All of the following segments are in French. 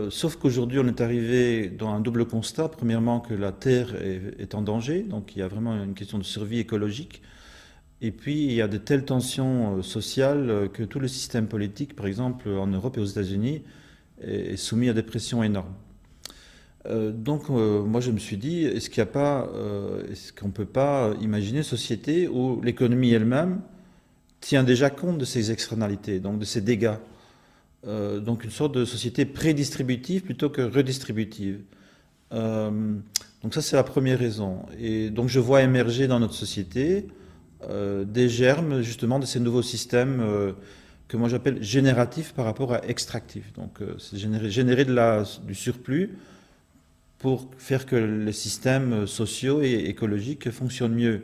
Sauf qu'aujourd'hui, on est arrivé dans un double constat. Premièrement, que la Terre est en danger, donc il y a vraiment une question de survie écologique. Et puis, il y a de telles tensions sociales que tout le système politique, par exemple en Europe et aux États-Unis, est soumis à des pressions énormes. Moi, je me suis dit, est-ce qu'on ne peut pas imaginer une société où l'économie elle-même tient déjà compte de ces externalités, donc de ces dégâts. Donc une sorte de société prédistributive plutôt que redistributive. Euh, donc ça c'est la première raison. Et donc je vois émerger dans notre société des germes justement de ces nouveaux systèmes que moi j'appelle génératifs par rapport à extractifs. Donc c'est générer du surplus pour faire que les systèmes sociaux et écologiques fonctionnent mieux.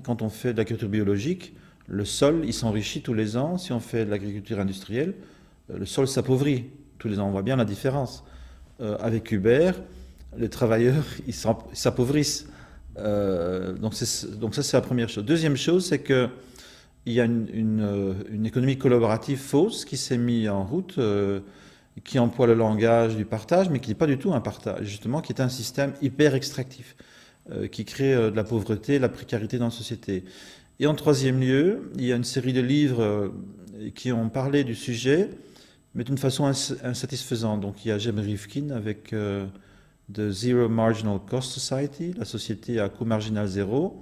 Quand on fait de l'agriculture biologique, le sol il s'enrichit tous les ans. Si on fait de l'agriculture industrielle, le sol s'appauvrit tous les ans. On voit bien la différence. Avec Uber, les travailleurs ils s'appauvrissent. Donc ça c'est la première chose. Deuxième chose, c'est que il y a une économie collaborative fausse qui s'est mise en route, qui emploie le langage du partage, mais qui n'est pas du tout un partage, justement, qui est un système hyper extractif, qui crée de la pauvreté, de la précarité dans la société. Et en troisième lieu, il y a une série de livres qui ont parlé du sujet, mais d'une façon insatisfaisante. Donc il y a Jim Rifkin avec The Zero Marginal Cost Society, la société à coût marginal zéro,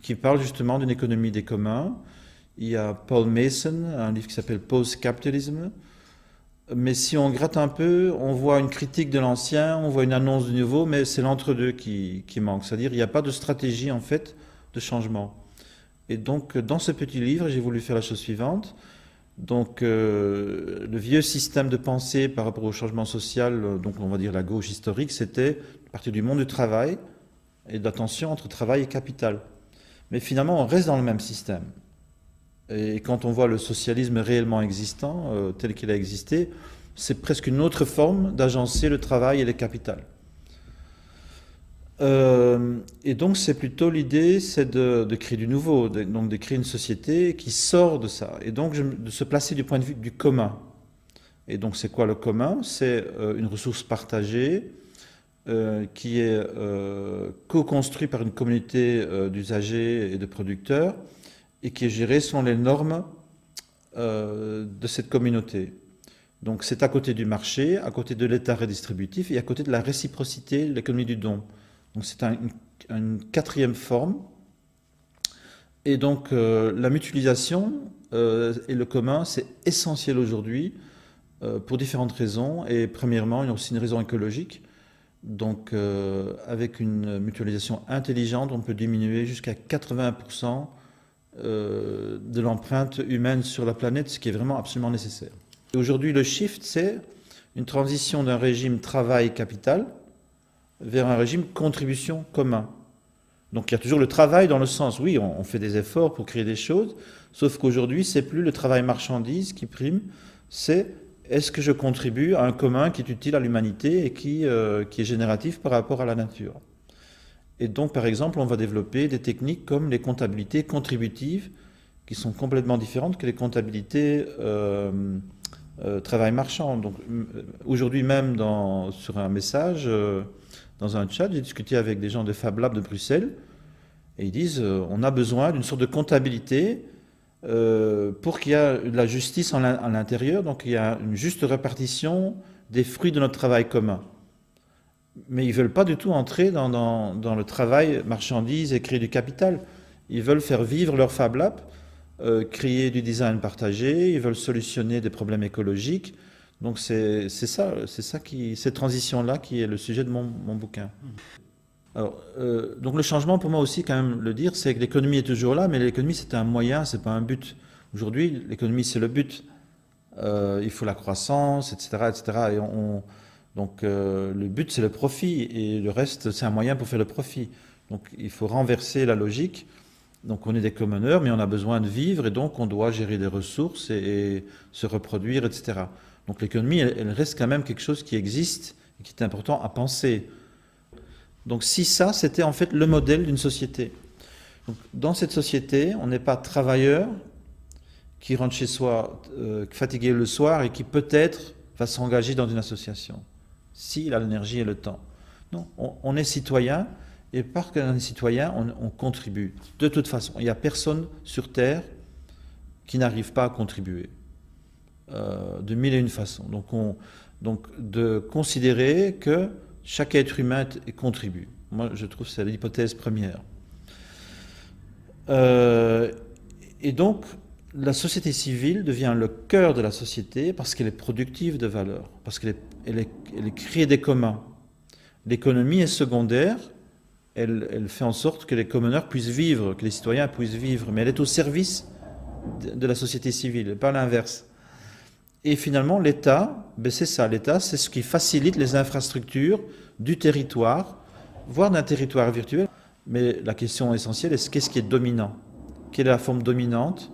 qui parle justement d'une économie des communs. Il y a Paul Mason, un livre qui s'appelle Post-Capitalism. Mais si on gratte un peu, on voit une critique de l'ancien, on voit une annonce du nouveau, mais c'est l'entre-deux qui manque. C'est-à-dire qu'il n'y a pas de stratégie en fait de changement. Et donc dans ce petit livre, j'ai voulu faire la chose suivante. Donc le vieux système de pensée par rapport au changement social, donc on va dire la gauche historique, c'était partir du monde du travail et de la tension entre travail et capital. Mais finalement, on reste dans le même système. Et quand on voit le socialisme réellement existant, tel qu'il a existé, c'est presque une autre forme d'agencer le travail et le capital. Et donc c'est plutôt l'idée, c'est de créer du nouveau, donc de créer une société qui sort de ça, et donc de se placer du point de vue du commun. Et donc c'est quoi le commun? C'est une ressource partagée qui est co-construite par une communauté d'usagers et de producteurs et qui est gérée selon les normes de cette communauté. Donc c'est à côté du marché, à côté de l'État redistributif et à côté de la réciprocité, de l'économie du don. Donc c'est une quatrième forme. Et donc la mutualisation et le commun, c'est essentiel aujourd'hui pour différentes raisons. Et premièrement, il y a aussi une raison écologique. Donc avec une mutualisation intelligente, on peut diminuer jusqu'à 80% de l'empreinte humaine sur la planète, ce qui est vraiment absolument nécessaire. Et aujourd'hui, le shift, c'est une transition d'un régime travail-capital vers un régime contribution commun. Donc il y a toujours le travail dans le sens, oui, on fait des efforts pour créer des choses, sauf qu'aujourd'hui, c'est plus le travail marchandise qui prime, c'est est-ce que je contribue à un commun qui est utile à l'humanité et qui est génératif par rapport à la nature. Et donc, par exemple, on va développer des techniques comme les comptabilités contributives, qui sont complètement différentes que les comptabilités travail marchand. Donc, aujourd'hui même, sur un message, dans un chat, j'ai discuté avec des gens de Fab Lab de Bruxelles, et ils disent on a besoin d'une sorte de comptabilité pour qu'il y ait de la justice à l'intérieur, donc il y a une juste répartition des fruits de notre travail commun. Mais ils ne veulent pas du tout entrer dans le travail marchandise et créer du capital. Ils veulent faire vivre leur Fab Lab, créer du design partagé, ils veulent solutionner des problèmes écologiques. Donc c'est ça, cette transition-là qui est le sujet de mon bouquin. Alors, donc le changement pour moi aussi, quand même le dire, c'est que l'économie est toujours là, mais l'économie c'est un moyen, c'est pas un but. Aujourd'hui, l'économie c'est le but. Il faut la croissance, etc., etc. Donc le but c'est le profit et le reste c'est un moyen pour faire le profit. Donc il faut renverser la logique. Donc on est des commoners, mais on a besoin de vivre et donc on doit gérer des ressources et se reproduire, etc. Donc l'économie, elle reste quand même quelque chose qui existe et qui est important à penser. Donc si ça, c'était en fait le modèle d'une société. Donc, dans cette société, on n'est pas travailleur qui rentre chez soi fatigué le soir et qui peut-être va s'engager dans une association, s'il a l'énergie et le temps. Non, on est citoyen, et parce qu'on est citoyen, on contribue. De toute façon, il n'y a personne sur Terre qui n'arrive pas à contribuer, de mille et une façons. Donc de considérer que chaque être humain contribue. Moi, je trouve que c'est l'hypothèse première. Et donc, la société civile devient le cœur de la société parce qu'elle est productive de valeur, parce qu'elle crée des communs. L'économie est secondaire, elle fait en sorte que les communeurs puissent vivre, que les citoyens puissent vivre, mais elle est au service de la société civile, pas l'inverse. Et finalement, l'État, ben c'est ça, l'État, c'est ce qui facilite les infrastructures du territoire, voire d'un territoire virtuel. Mais la question essentielle est qu'est-ce qui est dominant? Quelle est la forme dominante?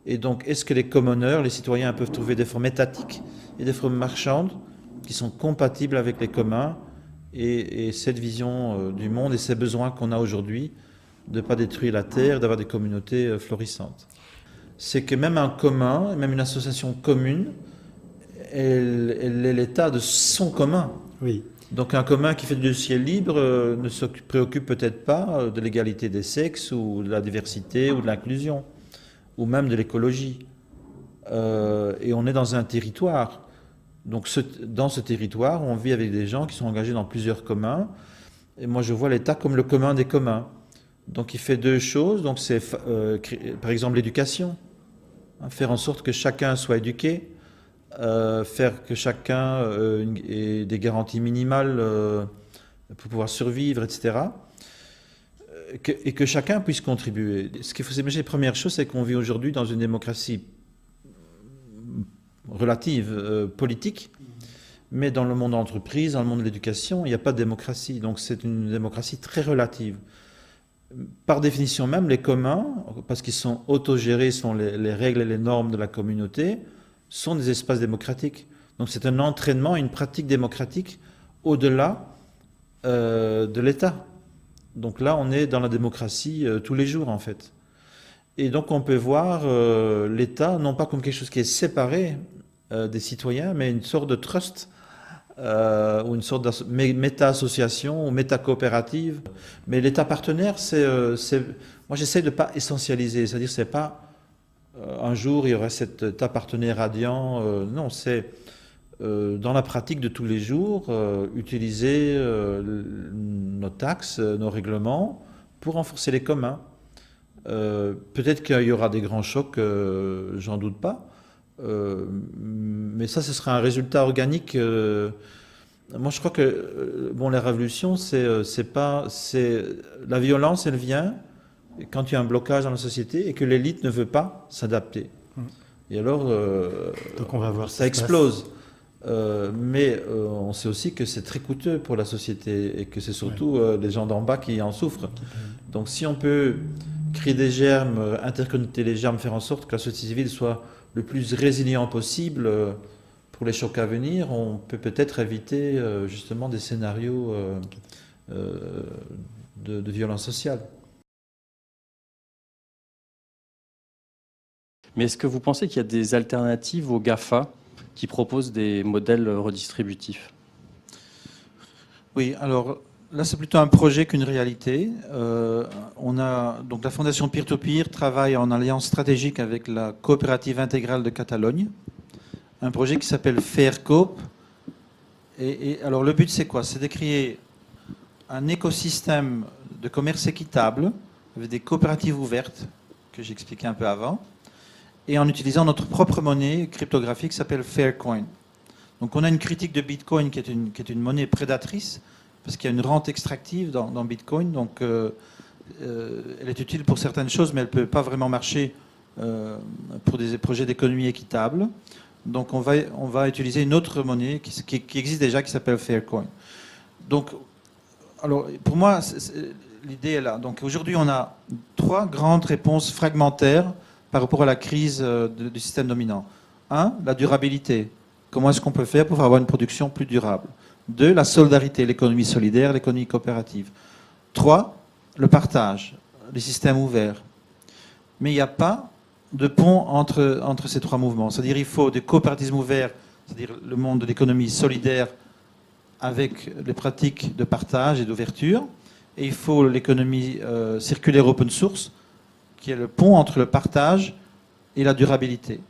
Et donc, est-ce que les commoneurs, les citoyens peuvent trouver des formes étatiques et des formes marchandes qui sont compatibles avec les communs et cette vision du monde et ces besoins qu'on a aujourd'hui de ne pas détruire la terre, d'avoir des communautés florissantes? C'est que même un commun, même une association commune, elle est l'état de son commun. Oui. Donc un commun qui fait du ciel libre ne se préoccupe peut-être pas de l'égalité des sexes ou de la diversité ou de l'inclusion, ou même de l'écologie. Et on est dans un territoire. Donc dans ce territoire, on vit avec des gens qui sont engagés dans plusieurs communs. Et moi, je vois l'État comme le commun des communs. Donc il fait deux choses. Donc c'est par exemple l'éducation. Faire en sorte que chacun soit éduqué. Faire que chacun ait des garanties minimales pour pouvoir survivre, etc. Et que chacun puisse contribuer. Ce qu'il faut s'imaginer, la première chose, c'est qu'on vit aujourd'hui dans une démocratie relative, politique, mais dans le monde de l'entreprise, dans le monde de l'éducation, il n'y a pas de démocratie. Donc c'est une démocratie très relative. Par définition même, les communs, parce qu'ils sont autogérés, sont les règles et les normes de la communauté, sont des espaces démocratiques. Donc c'est un entraînement, une pratique démocratique au-delà de l'État. Donc là, on est dans la démocratie tous les jours, en fait. Et donc on peut voir l'État, non pas comme quelque chose qui est séparé des citoyens, mais une sorte de trust, ou une sorte de méta-association ou méta-coopérative. Mais l'État partenaire, moi j'essaie de ne pas essentialiser, c'est-à-dire c'est pas un jour il y aurait cet État partenaire radiant, non, c'est dans la pratique de tous les jours, utiliser nos taxes, nos règlements pour renforcer les communs. Peut-être qu'il y aura des grands chocs, j'en doute pas, mais ça, ce sera un résultat organique. Moi, je crois que bon, la révolution, la violence, elle vient quand il y a un blocage dans la société et que l'élite ne veut pas s'adapter. Et alors, donc on va voir ça explose. Mais on sait aussi que c'est très coûteux pour la société et que c'est surtout les gens d'en bas qui en souffrent. Donc si on peut créer des germes, interconnecter les germes, faire en sorte que la société civile soit le plus résilient possible pour les chocs à venir, on peut peut-être éviter justement des scénarios de violence sociale. Mais est-ce que vous pensez qu'il y a des alternatives aux GAFA qui proposent des modèles redistributifs? Oui, alors là c'est plutôt un projet qu'une réalité. Donc la Fondation Peer-to-Peer travaille en alliance stratégique avec la Coopérative Intégrale de Catalogne, un projet qui s'appelle Faircoop. Et alors le but c'est quoi? C'est de créer un écosystème de commerce équitable avec des coopératives ouvertes que j'expliquais un peu avant, et en utilisant notre propre monnaie cryptographique qui s'appelle Faircoin. Donc on a une critique de Bitcoin qui est une monnaie prédatrice, parce qu'il y a une rente extractive dans Bitcoin, donc elle est utile pour certaines choses, mais elle ne peut pas vraiment marcher pour des projets d'économie équitable. Donc on va utiliser une autre monnaie qui existe déjà, qui s'appelle Faircoin. Donc, alors, pour moi, l'idée est là. Donc aujourd'hui, on a 3 grandes réponses fragmentaires par rapport à la crise du système dominant. 1, la durabilité. Comment est-ce qu'on peut faire pour avoir une production plus durable? 2, la solidarité, l'économie solidaire, l'économie coopérative. 3, le partage, les systèmes ouverts. Mais il n'y a pas de pont entre ces 3 mouvements. C'est-à-dire qu'il faut des coopérativismes ouverts c'est-à-dire le monde de l'économie solidaire avec les pratiques de partage et d'ouverture. Et il faut l'économie circulaire open source, qui est le pont entre le partage et la durabilité.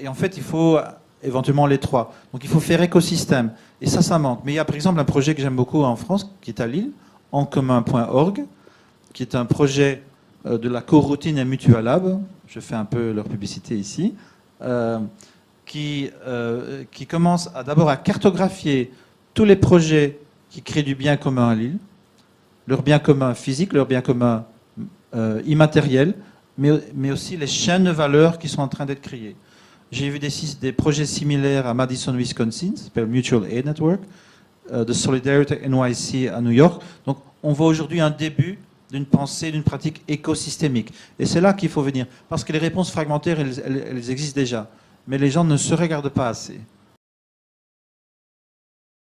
Et en fait, il faut éventuellement les trois. Donc il faut faire écosystème. Et ça manque. Mais il y a par exemple un projet que j'aime beaucoup en France, qui est à Lille, encommun.org, qui est un projet de la coroutine et Mutualab. Je fais un peu leur publicité ici. Qui commence d'abord à cartographier tous les projets qui créent du bien commun à Lille, leur bien commun physique, leur bien commun immatériel, mais aussi les chaînes de valeur qui sont en train d'être créées. J'ai vu des projets similaires à Madison, Wisconsin, ça s'appelle Mutual Aid Network, de Solidarity NYC à New York. Donc on voit aujourd'hui un début d'une pensée, d'une pratique écosystémique. Et c'est là qu'il faut venir. Parce que les réponses fragmentaires, elles existent déjà. Mais les gens ne se regardent pas assez.